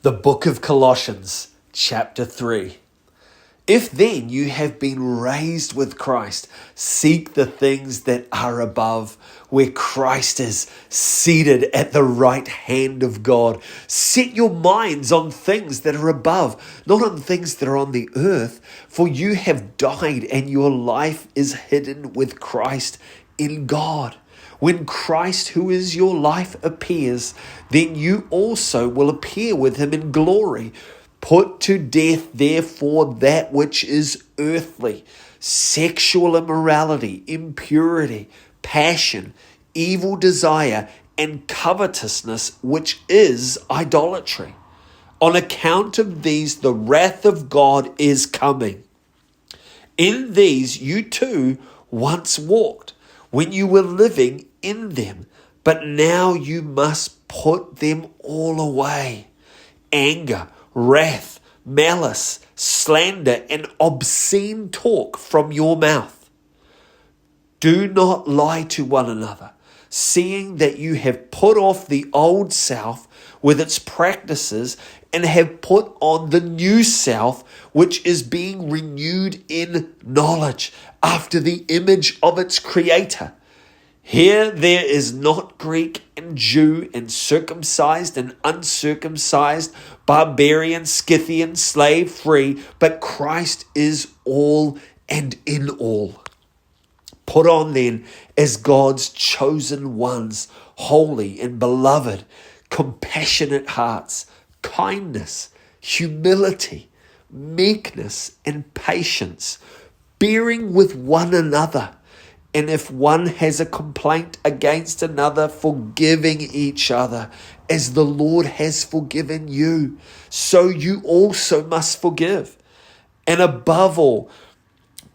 The book of Colossians, chapter 3. If then you have been raised with Christ, seek the things that are above, where Christ is seated at the right hand of God. Set your minds on things that are above, not on things that are on the earth, for you have died and your life is hidden with Christ in God. When Christ, who is your life, appears, then you also will appear with him in glory. Put to death, therefore, that which is earthly: sexual immorality, impurity, passion, evil desire, and covetousness, which is idolatry. On account of these, the wrath of God is coming. In these you too once walked, when you were living in them, but now you must put them all away: anger, wrath, malice, slander, and obscene talk from your mouth. Do not lie to one another, seeing that you have put off the old self with its practices and have put on the new self, which is being renewed in knowledge after the image of its creator. Here there is not Greek and Jew, and circumcised and uncircumcised, barbarian, Scythian, slave, free, but Christ is all and in all. Put on then, as God's chosen ones, holy and beloved, compassionate hearts, kindness, humility, meekness, and patience, bearing with one another. And if one has a complaint against another, forgiving each other, as the Lord has forgiven you, so you also must forgive. And above all,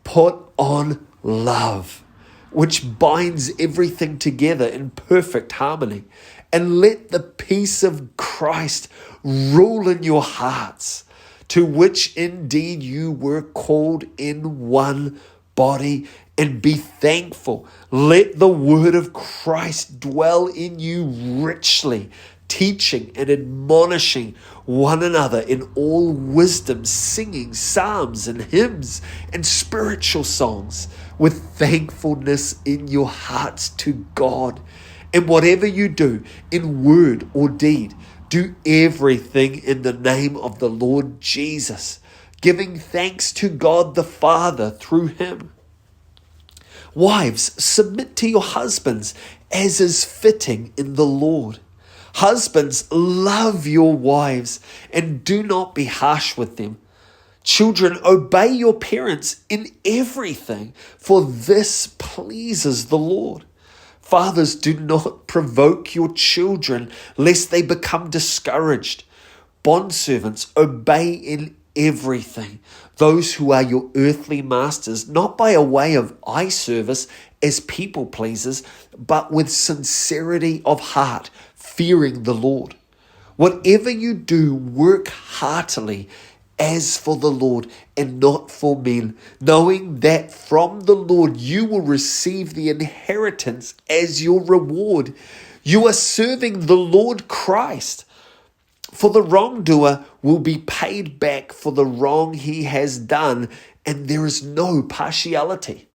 put on love, which binds everything together in perfect harmony. And let the peace of Christ rule in your hearts, to which indeed you were called in one body, and be thankful. Let the word of Christ dwell in you richly, teaching and admonishing one another in all wisdom, singing psalms and hymns and spiritual songs with thankfulness in your hearts to God. And whatever you do in word or deed, do everything in the name of the Lord Jesus, giving thanks to God the Father through him. Wives, submit to your husbands as is fitting in the Lord. Husbands, love your wives and do not be harsh with them. Children, obey your parents in everything, for this pleases the Lord. Fathers, do not provoke your children, lest they become discouraged. Bondservants, obey in everything those who are your earthly masters, not by a way of eye service as people pleasers, but with sincerity of heart, fearing the Lord. Whatever you do, work heartily as for the Lord and not for men, knowing that from the Lord you will receive the inheritance as your reward. You are serving the Lord Christ. For the wrongdoer will be paid back for the wrong he has done, and there is no partiality.